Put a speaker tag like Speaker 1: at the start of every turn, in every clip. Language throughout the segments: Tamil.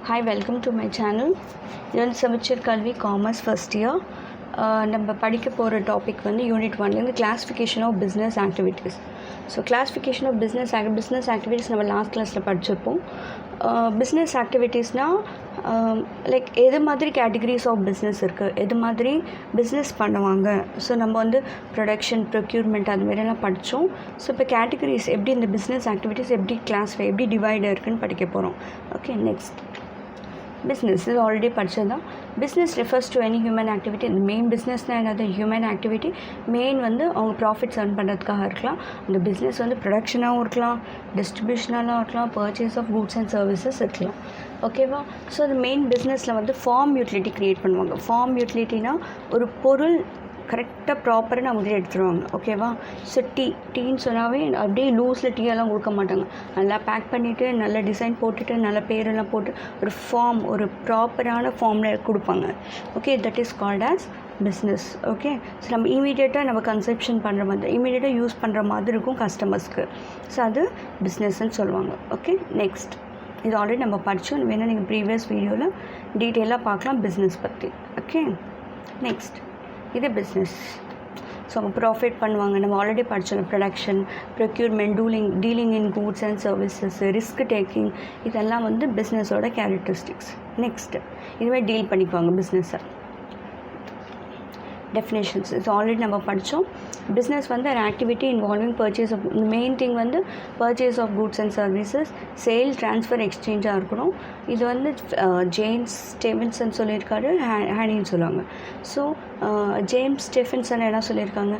Speaker 1: Hi, welcome to my channel. இது வந்து சமச்சீர் கல்வி காமர்ஸ் ஃபர்ஸ்ட் இயர். நம்ம படிக்க போகிற டாபிக் வந்து யூனிட் 1லேருந்து classification of business activities. So classification of business activities நம்ம லாஸ்ட் கிளாஸில் படிச்சிருப்போம். பிஸ்னஸ் ஆக்டிவிட்டீஸ்னால் லைக் எது மாதிரி கேட்டகரிஸ் ஆஃப் பிஸ்னஸ் இருக்குது, எது மாதிரி பிஸ்னஸ் பண்ணுவாங்க. ஸோ நம்ம வந்து ப்ரொடக்ஷன், ப்ரொக்யூர்மெண்ட் அது மாதிரிலாம் படித்தோம். ஸோ இப்போ கேட்டகரிஸ் எப்படி இந்த பிஸ்னஸ் ஆக்டிவிட்டீஸ் எப்படி கிளாஸிஃபை எப்படி டிவைட் இருக்குன்னு படிக்க போகிறோம். ஓகே, நெக்ஸ்ட் பிஸ்னஸ் இது ஆல்ரெடி படித்தது தான். Business refers to any human activity. இந்த மெயின் பிஸ்னஸ்னால் என்னது? Human activity. மெயின் வந்து அவங்க ப்ராஃபிட்ஸ் earn பண்ணுறதுக்காக இருக்கலாம். அந்த பிஸ்னஸ் வந்து ப்ரொடக்ஷனாகவும் இருக்கலாம், டிஸ்ட்ரிபியூஷனாகவும் இருக்கலாம், purchase of goods and services இருக்கலாம். ஓகேவா? ஸோ அந்த மெயின் பிஸ்னஸில் வந்து ஃபார்ம் யூட்டிலிட்டி க்ரியேட் பண்ணுவாங்க. ஃபார்ம் யூட்டிலிட்டினா ஒரு பொருள் கரெக்டாக ப்ராப்பராக நம்ம கிட்ட எடுத்துருவாங்க. ஓகேவா? ஸோ டீன்னு சொன்னாவே அப்படியே லூஸில் டீயெல்லாம் கொடுக்க மாட்டாங்க. நல்லா பேக் பண்ணிவிட்டு, நல்ல டிசைன் போட்டுட்டு, நல்ல பேரெல்லாம் போட்டு ஒரு ஃபார்ம், ஒரு ப்ராப்பரான ஃபார்மில் கொடுப்பாங்க. Okay, that is called as business. Okay, so நம்ம இமீடியட்டாக நம்ம கன்செப்ஷன் பண்ணுற மாதிரி, இமீடியட்டாக யூஸ் பண்ணுற மாதிரி இருக்கும் கஸ்டமர்ஸ்க்கு. ஸோ அது பிஸ்னஸ்ன்னு சொல்லுவாங்க. ஓகே, நெக்ஸ்ட் இது ஆல்ரெடி நம்ம படித்தோம். வேணால் நீங்கள் ப்ரீவியஸ் வீடியோவில் டீட்டெயிலாக பார்க்கலாம் பிஸ்னஸ் பற்றி. ஓகே, நெக்ஸ்ட் இது பிஸ்னஸ். ஸோ அவங்க ப்ராஃபிட் பண்ணுவாங்க. நம்ம ஆல்ரெடி படித்தோம். Production, procurement, dealing in goods and services, risk taking, இதெல்லாம் வந்து பிஸ்னஸோட கேரக்டரிஸ்டிக்ஸ். நெக்ஸ்ட் இதுவே டீல் பண்ணிக்குவாங்க பிஸ்னஸை. டெஃபினேஷன்ஸ் இது ஆல்ரெடி நம்ம படித்தோம். பிஸ்னஸ் வந்து ஒரு activity involving purchase of, main thing வந்து purchase of goods and services, sale, transfer, எக்ஸ்சேஞ்சாக இருக்கணும். இது வந்து ஜேம்ஸ் ஸ்டெஃபன்சன் சொல்லியிருக்காரு, ஹேனின்னு சொல்லுவாங்க. ஸோ ஜேம்ஸ் ஸ்டெஃபன்சன் என்ன சொல்லியிருக்காங்க?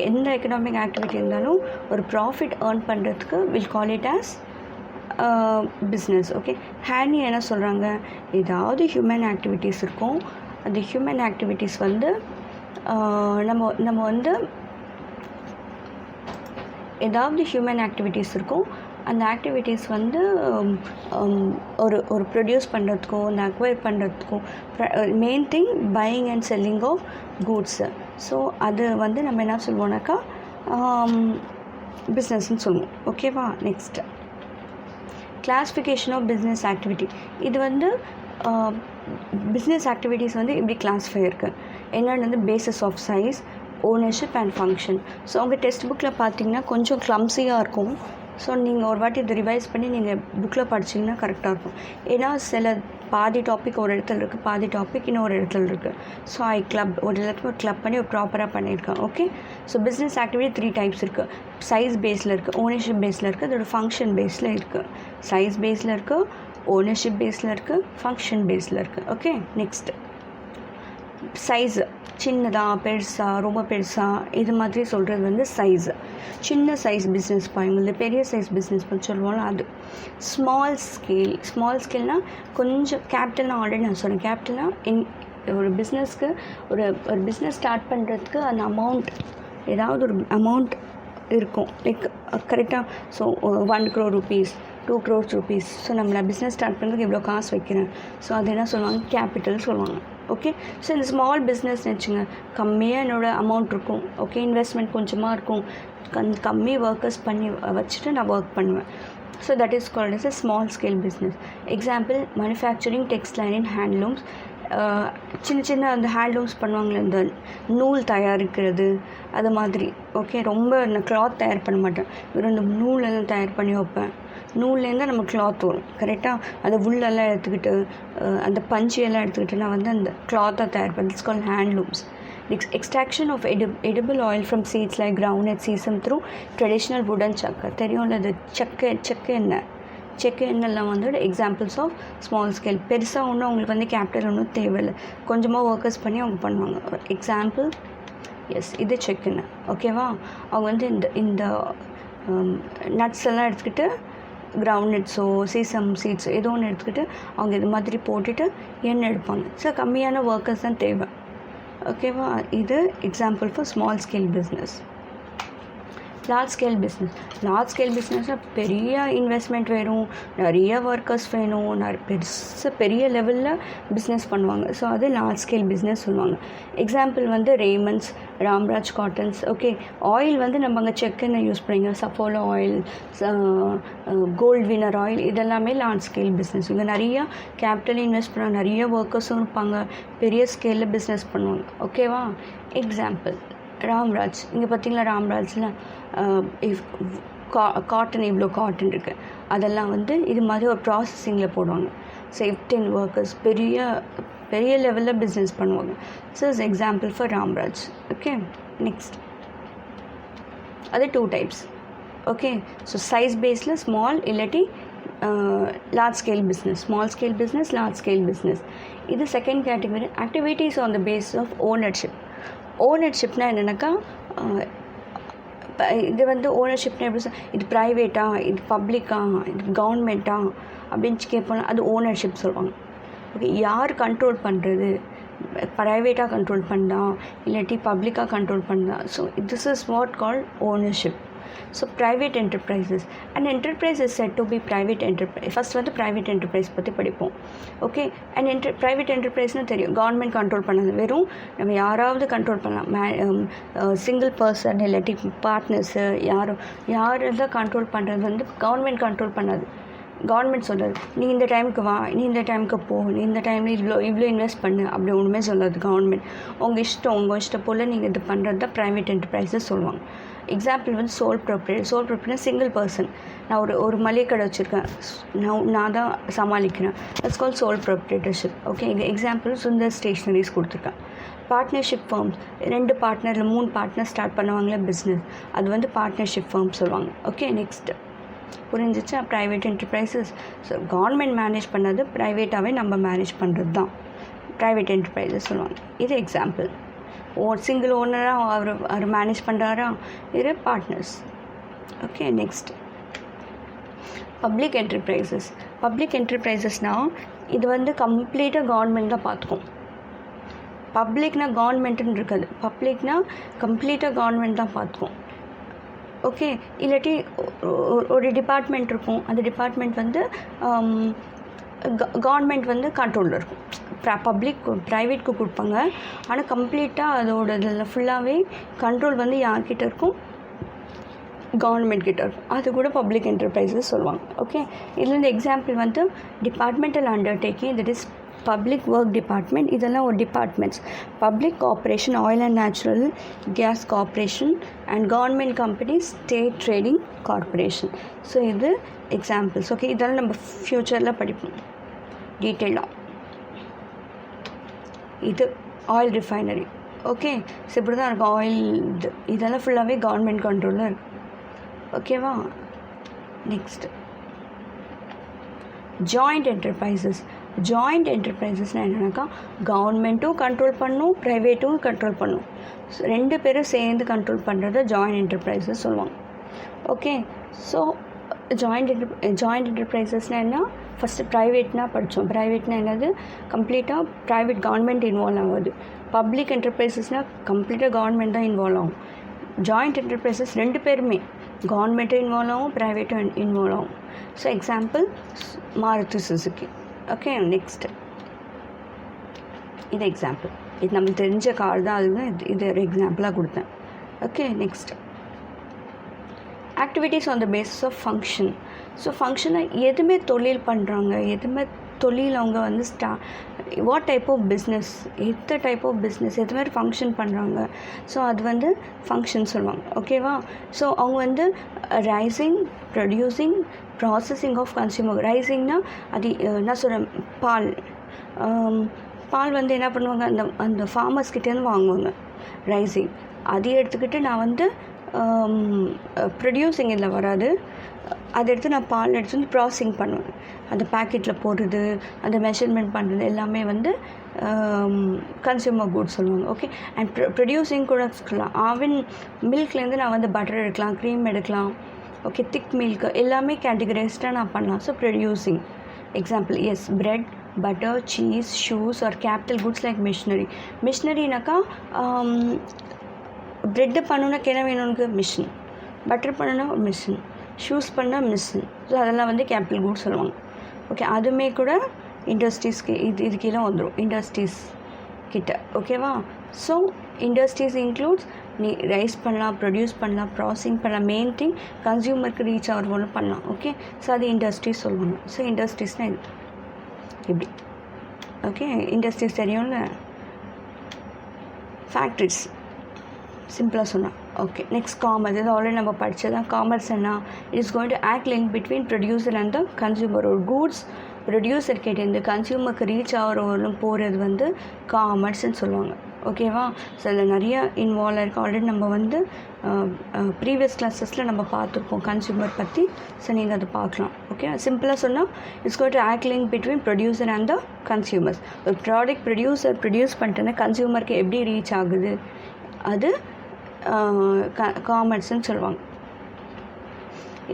Speaker 1: எந்த எக்கனாமிக் ஆக்டிவிட்டி இருந்தாலும் ஒரு ப்ராஃபிட் ஏர்ன் பண்ணுறதுக்கு will call it as business. Okay, Haney என்ன சொல்கிறாங்க? ஏதாவது ஹியூமன் ஆக்டிவிட்டீஸ் இருக்கும். அந்த ஹியூமன் ஆக்டிவிட்டீஸ் வந்து நம்ம வந்து ஏதாவது ஹியூமன் ஆக்டிவிட்டீஸ் இருக்கும். அந்த ஆக்டிவிட்டீஸ் வந்து ஒரு ப்ரொடியூஸ் பண்ணுறதுக்கோ, இந்த அக்வயர் பண்ணுறதுக்கோ, main thing buying and selling of goods. So அது வந்து நம்ம என்ன சொல்லுவோம்னாக்கா பிஸ்னஸ்ன்னு சொல்லுவோம். ஓகேவா? Next classification of business activity. இது வந்து பிஸ்னஸ் ஆக்டிவிட்டீஸ் வந்து இப்படி கிளாஸிஃபை இருக்குது. என்னென்னு வந்து basis of size, ownership and function. So உங்கள் டெக்ஸ்ட் புக்கில் பார்த்தீங்கன்னா கொஞ்சம் க்ளம்ஸியாக இருக்கும். ஸோ நீங்கள் ஒரு வாட்டி இதை ரிவைஸ் பண்ணி நீங்கள் புக்கில் படிச்சிங்கன்னா கரெக்டாக இருக்கும். ஏன்னா சில பாதி டாபிக் ஒரு இடத்துல இருக்குது, பாதி டாபிக் இன்னொரு இடத்துல இருக்குது. ஸோ ஒரு இடத்துல கிளப் பண்ணி ஒரு ப்ராப்பராக பண்ணியிருக்கேன். Okay, so business activity 3 types இருக்குது. சைஸ் பேஸில் இருக்குது, ஓனர்ஷிப் பேஸில் இருக்குது, அதோட ஃபங்க்ஷன் பேஸில் இருக்குது. சைஸ் பேஸில் இருக்குது, ஓனர்ஷிப் பேஸில் இருக்குது, ஃபங்க்ஷன் பேஸில் இருக்குது. ஓகே, நெக்ஸ்ட்டு சைஸு, சின்னதாக பெருசாக ரொம்ப பெருசாக இது மாதிரி சொல்கிறது வந்து சைஸு. சின்ன சைஸ் பிஸ்னஸ் பாருங்கள், பெரிய சைஸ் பிஸ்னஸ் பண்ணி சொல்லுவோம்ல அது. ஸ்மால் ஸ்கேல்னால் கொஞ்சம் கேபிட்டல்னால் ஆல்ரெடி நான் சொன்னேன். கேபிட்டல்னால் ஒரு பிஸ்னஸ்க்கு ஒரு பிஸ்னஸ் ஸ்டார்ட் பண்ணுறதுக்கு அந்த அமௌண்ட், ஏதாவது ஒரு அமௌண்ட் இருக்கும். லைக் கரெக்டாக so 1 crore rupees, 2 crores rupees. So நம்மளை பிஸ்னஸ் ஸ்டார்ட் பண்ணுறதுக்கு இவ்வளோ காசு வைக்கிறேன். ஸோ அது என்ன சொல்லுவாங்க? கேபிட்டல் சொல்லுவாங்க. ஓகே, ஸோ இந்த ஸ்மால் பிஸ்னஸ்னு வச்சுங்க, கம்மியாக என்னோடய அமௌண்ட் இருக்கும். ஓகே, இன்வெஸ்ட்மெண்ட் கொஞ்சமாக இருக்கும், கம்மி ஒர்க்கர்ஸ் பண்ணி வச்சுட்டு நான் ஒர்க் பண்ணுவேன். So that is called S a small scale business. Example manufacturing, textile and handlooms. சின்ன அந்த ஹேண்ட்லூம்ஸ் பண்ணுவாங்களே, இந்த நூல் தயாரிக்கிறது அது மாதிரி. ஓகே, ரொம்ப நான் கிளாத் தயார் பண்ண மாட்டேன், வெறும் இந்த நூலெல்லாம் தயார் பண்ணி வைப்பேன். நூல்லேருந்து நம்ம கிளாத் வரும். கரெக்டாக அந்த உள்ளெல்லாம் எடுத்துக்கிட்டு, அந்த பஞ்சியெல்லாம் எடுத்துக்கிட்டு நான் வந்து அந்த கிளாத்தாக தயார் பண்ணேன். It's called handlooms. Extraction of edible oil from seeds like groundnut, sesame through traditional wooden சக்கை. தெரியும்ல, அது செக்கு எண்ணெய்லாம் வந்து எக்ஸாம்பிள்ஸ் ஆஃப் ஸ்மால் ஸ்கேல். பெருசாக ஒன்றும் அவங்களுக்கு வந்து கேபிட்டல் ஒன்றும் தேவையில்லை, கொஞ்சமாக ஒர்க்கர்ஸ் பண்ணி அவங்க பண்ணுவாங்க. எக்ஸாம்பிள் இது செக்கு எண்ணெய். ஓகேவா? அவங்க வந்து இந்த நட்ஸ் எல்லாம் எடுத்துக்கிட்டு, கிரவுண்ட்நட்ஸோ சீசம் சீட்ஸோ ஏதோ ஒன்று எடுத்துக்கிட்டு அவங்க இது மாதிரி போட்டுட்டு எண்ணெய் எடுப்பாங்க. ஸோ கம்மியான ஒர்க்கர்ஸ் தான் தேவை. ஓகேவா? இது example for small scale business. Large scale பிஸ்னஸ்னால் பெரிய இன்வெஸ்ட்மெண்ட் வேணும், நிறைய ஒர்க்கர்ஸ் வேணும், பெரிய லெவலில் பிஸ்னஸ் பண்ணுவாங்க. ஸோ அது லார்ஜ் ஸ்கேல் பிஸ்னஸ் சொல்லுவாங்க. எக்ஸாம்பிள் வந்து Raymonds, Ramraj cottons. Okay, oil வந்து நம்ம அங்கே செக்கெண்ணெய் யூஸ் பண்ணிங்க, சஃபோலா ஆயில், கோல்ட் வினர் ஆயில், இதெல்லாமே லார்ஜ் ஸ்கேல் பிஸ்னஸ். இங்கே நிறையா கேபிட்டல் இன்வெஸ்ட் பண்ண நிறைய ஒர்க்கர்ஸும் இருப்பாங்க, பெரிய ஸ்கேலில் பிஸ்னஸ் பண்ணுவாங்க. ஓகேவா? எக்ஸாம்பிள் ராம்ராஜ். இங்கே பார்த்தீங்களா ராம்ராஜில் காட்டன், இவ்வளோ காட்டன் இருக்குது, அதெல்லாம் வந்து இது மாதிரி ஒரு ப்ராசஸிங்கில் போடுவாங்க. ஸோ 15 ஒர்க்கர்ஸ் பெரிய லெவலில் பிஸ்னஸ் பண்ணுவாங்க. So is example for Ramraj. Okay, next அது 2 டைப்ஸ். ஓகே, ஸோ சைஸ் பேஸில் ஸ்மால் இல்லாட்டி large scale business, small scale business, large scale business. இது second category. Activities on the base of ownership. ஓனர்ஷிப்னால் என்னென்னாக்கா, இது வந்து ஓனர்ஷிப்னா எப்படி இது ப்ரைவேட்டா, இது பப்ளிக்கா, இது கவர்மெண்ட்டா அப்படின்னு கேட்போம்னா அது ஓனர்ஷிப் சொல்லுவாங்க. ஓகே, யார் கண்ட்ரோல் பண்ணுறது, ப்ரைவேட்டாக கண்ட்ரோல் பண்ணா இல்லாட்டி பப்ளிக்காக கண்ட்ரோல் பண்ணா. So this is what called ownership. So private enterprises and enterprise is said to be private enterprise. First வந்து ப்ரைவேட் என்டர்பிரைஸ் பற்றி படிப்போம். ஓகே, அண்ட் ப்ரைவேட் என்டர்பிரைஸ்னால் தெரியும், கவர்மெண்ட் கண்ட்ரோல் பண்ணது, வெறும் நம்ம யாராவது கண்ட்ரோல் பண்ணலாம். சிங்கிள் பர்சன் இல்லாட்டி பார்ட்னர்ஸு யார் தான் கண்ட்ரோல் பண்ணுறது வந்து கவர்மெண்ட் கண்ட்ரோல் பண்ணாது. கவர்மெண்ட் சொல்கிறது நீ இந்த டைமுக்கு வா, நீ இந்த டைமுக்கு போ, நீ இந்த டைமில் இவ்வளோ இன்வெஸ்ட் பண்ணு, அப்படி ஒன்றுமே சொல்லாது கவர்மெண்ட். உங்கள் இஷ்டம் போல் நீங்கள் இது பண்ணுறது தான் ப்ரைவேட் என்டர்பிரைஸஸ் சொல்லுவாங்க. எக்ஸாம்பிள் வந்து சோல் ப்ராப்பர்ட்டி சிங்கிள் பர்சன். நான் ஒரு மளிகை கடை வச்சுருக்கேன், நான் தான் சமாளிக்கிறேன், that's call sole proprietorship. Okay, example Sundar stationeries கொடுத்துருக்கேன். பார்ட்னர்ஷிப் ஃபார்ம்ஸ், 2 பார்ட்னர் இல்லை 3 பார்ட்னர் ஸ்டார்ட் பண்ணுவாங்களே பிஸ்னஸ், அது வந்து பார்ட்னர்ஷிப் ஃபார்ம் சொல்லுவாங்க. ஓகே, நெக்ஸ்ட் புரிஞ்சிச்சா? Private enterprises. So government manage பண்ணது, ப்ரைவேட்டாகவே நம்ம மேனேஜ் பண்ணுறது தான் ப்ரைவேட் என்டர்பிரைசஸ் சொல்லுவாங்க. இது எக்ஸாம்பிள். சிங்கிள் ஓனராக அவர் மேனேஜ் பண்ணுறாரா, இது பார்ட்னர்ஸ். ஓகே, நெக்ஸ்ட் பப்ளிக் என்டர்பிரைசஸ்னால் இது வந்து கம்ப்ளீட்டாக கவர்மெண்ட் தான் பார்த்துக்கும். பப்ளிக்னால் கவர்மெண்ட்டுன்னு இருக்காது, பப்ளிக்னால் கம்ப்ளீட்டாக கவர்மெண்ட் தான் பார்த்துக்கும். ஓகே, இல்லாட்டி ஒரு டிபார்ட்மெண்ட் இருக்கும், அந்த டிபார்ட்மெண்ட் வந்து கவர்மெண்ட் வந்து கண்ட்ரோலில் இருக்கும். ப்ரைவேட்க்கு கொடுப்பாங்க, ஆனால் கம்ப்ளீட்டாக அதோட இதில் ஃபுல்லாகவே கண்ட்ரோல் வந்து யார்கிட்ட இருக்கும், கவர்மெண்ட் கிட்ட இருக்கும். அது கூட பப்ளிக் என்டர்பிரைஸஸ் சொல்லுவாங்க. ஓகே, இதுலேருந்து எக்ஸாம்பிள் வந்து departmental undertaking, that is public work department, இதெல்லாம் ஒரு departments. Public corporation, oil and natural gas corporation, and government companies, state trading corporation. So இது எக்ஸாம்பிள்ஸ். ஓகே, இதெல்லாம் நம்ம ஃப்யூச்சரில் படிப்போம் டீட்டெயிலாக. இது ஆயில் ரிஃபைனரி. ஓகே, ஸோ இப்படி தான் இருக்கும் ஆயில். இதெல்லாம் ஃபுல்லாகவே கவர்மெண்ட் கண்ட்ரோலில் இருக்குது. ஓகேவா? நெக்ஸ்ட்டு ஜாயிண்ட் என்டர்பிரைசஸ்னால் என்னென்னாக்கா, கவர்மெண்ட்டும் கண்ட்ரோல் பண்ணும், ப்ரைவேட்டும் கண்ட்ரோல் பண்ணும். ஸோ 2 பேரும் சேர்ந்து கண்ட்ரோல் பண்ணுறத ஜாயிண்ட் என்டர்பிரைசஸ் சொல்லுவாங்க. ஓகே, ஸோ ஜாயிண்ட் என்டர்பிரைசஸ்னால் என்ன, ஃபஸ்ட்டு ப்ரைவேட்னால் படித்தோம். ப்ரைவேட்னால் என்னது, கம்ப்ளீட்டாக ப்ரைவேட், கவர்மெண்ட் இன்வால்வ் ஆகாது. பப்ளிக் என்டர்பிரைசஸ்னால் கம்ப்ளீட்டாக கவர்மெண்ட் தான் இன்வால்வ் ஆகும். ஜாயிண்ட் என்டர்பிரைசஸ் 2 பேருமே, கவர்மெண்ட்டும் இன்வால்வ் ஆகும், ப்ரைவேட்டும் இன்வால்வ் ஆகும். So example Maruti Suzuki. Okay, next இது எக்ஸாம்பிள். இது நம்மளுக்கு தெரிஞ்ச கார் தான், அதுதான் இது ஒரு எக்ஸாம்பிளாக கொடுத்தேன். Okay, next activities on the basis of function. So ஃபங்க்ஷனாக எதுவுமே தொழில் பண்ணுறாங்க, எதுவுமே தொழில் அவங்க வந்து வாட் டைப் ஆஃப் பிஸ்னஸ், எது மாதிரி ஃபங்க்ஷன் பண்ணுறாங்க. ஸோ அது வந்து ஃபங்க்ஷன் சொல்லுவாங்க. ஓகேவா? ஸோ அவங்க வந்து raising, producing, processing of consumer. ரைசிங்னால் அது என்ன சொல்கிறேன், பால் வந்து என்ன பண்ணுவாங்க, அந்த ஃபார்மர்ஸ்கிட்டேருந்து வாங்குவாங்க. ரைசிங் அது எடுத்துக்கிட்டு நான் வந்து ப்ரொடியூசிங் இதில் வராது, அதை எடுத்து நான் பால் எடுத்து வந்து ப்ராசஸிங் பண்ணுவேன். அந்த பேக்கெட்டில் போடுறது, அந்த மெஷர்மெண்ட் பண்ணுறது எல்லாமே வந்து கன்சியூமர் குட்ஸ் சொல்லுவாங்க. ஓகே, அண்ட் ப்ரொடியூசிங் கூட சொல்லலாம். ஆவின் மில்க்லேருந்து நான் வந்து பட்டர் எடுக்கலாம், க்ரீம் எடுக்கலாம். ஓகே, திக் மில்க் எல்லாமே கேட்டகரைஸ்டாக நான் பண்ணலாம். So producing example, yes, bread, butter, cheese, shoes or capital goods like மிஷினரினாக்கா ப்ரெட்டு பண்ணணுன்னா என்ன வேணும், மிஷின். பட்டர் பண்ணனா மிஷின், ஷூஸ் பண்ணால் மிஷின். ஸோ அதெல்லாம் வந்து கேபிட்டல் குட்ஸ் சொல்லுவாங்க. ஓகே, அதுவுமே கூட இண்டஸ்ட்ரீஸ்க்கு இது கீழே வந்துடும், இண்டஸ்ட்ரீஸ் கிட்ட. ஓகேவா? ஸோ இண்டஸ்ட்ரீஸ் இன்க்ளூட்ஸ் நீ ரைஸ் பண்ணலாம், ப்ரொடியூஸ் பண்ணலாம், ப்ராசஸிங் பண்ணலாம், மெயின் திங் கன்சியூமருக்கு ரீச் ஆகிற போல பண்ணலாம். ஓகே, ஸோ அது இண்டஸ்ட்ரீஸ் சொல்லுவாங்க. ஸோ இண்டஸ்ட்ரீஸ்னால் இது இப்படி. ஓகே, இண்டஸ்ட்ரீஸ் தெரியும்ல, ஃபேக்ட்ரிஸ் சிம்பிளாக சொன்னால். Okay, next commerce. இது ஆல்ரெடி நம்ம படித்ததான். காமர்ஸ் என்ன? It is going to act link between producer and the consumer. ஒரு கூட்ஸ் ப்ரொடியூசர் கிட்டேருந்து கன்சியூமருக்கு ரீச் ஆகிறவரும் போகிறது வந்து காமர்ஸ்ன்னு சொல்லுவாங்க. ஓகேவா? ஸோ அதில் நிறைய இன்வால்வ் இருக்குது. ஆல்ரெடி நம்ம வந்து ப்ரீவியஸ் கிளாஸஸில் நம்ம பார்த்துருப்போம் கன்சியூமர் பற்றி. ஸோ நீங்கள் அதை பார்க்கலாம். ஓகே, சிம்பிளாக சொன்னால் it's going to act link between producer and the consumers. ஒரு ப்ராடக்ட் ப்ரொடியூசர் ப்ரொடியூஸ் பண்ணிட்டேன்னா கன்சியூமருக்கு எப்படி ரீச் ஆகுது, அது காமர்ஸ்ன்னு சொல்லுவாங்க.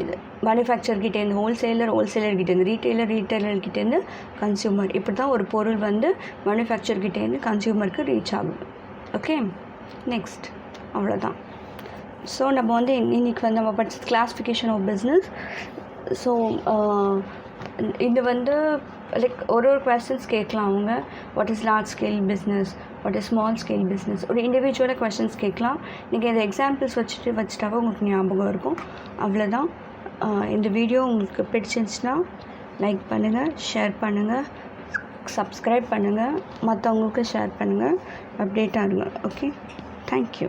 Speaker 1: இது மேனுஃபேக்சர்கிட்டேருந்து ஹோல்சேலர்கிட்டேருந்து ரீட்டெயிலர்கிட்டேருந்து கன்சியூமர். இப்படி தான் ஒரு பொருள் வந்து மேனுஃபேக்சர்கிட்டேருந்து கன்சியூமருக்கு ரீச் ஆகுது. ஓகே, நெக்ஸ்ட் அவ்வளோதான். ஸோ நம்ம வந்து இன்றைக்கி வந்து நம்ம படிச்சது கிளாஸிஃபிகேஷன் ஆஃப் பிஸ்னஸ். ஸோ இது வந்து லைக் ஒரு கொஸ்டின்ஸ் கேட்கலாம் அவங்க. What is large scale business, what is small scale business, ஒரு இண்டிவிஜுவலாக கொஸ்டின்ஸ் கேட்கலாம். நீங்கள் இந்த எக்ஸாம்பிள்ஸ் வச்சுட்டாவே உங்களுக்கு ஞாபகம் இருக்கும். அவ்வளோதான். இந்த வீடியோ உங்களுக்கு பிடிச்சிருந்துச்சுன்னா லைக் பண்ணுங்கள், ஷேர் பண்ணுங்கள், சப்ஸ்கிரைப் பண்ணுங்கள், மற்றவங்களுக்கு ஷேர் பண்ணுங்கள், அப்டேட்டாக இருங்க. Okay, thank you.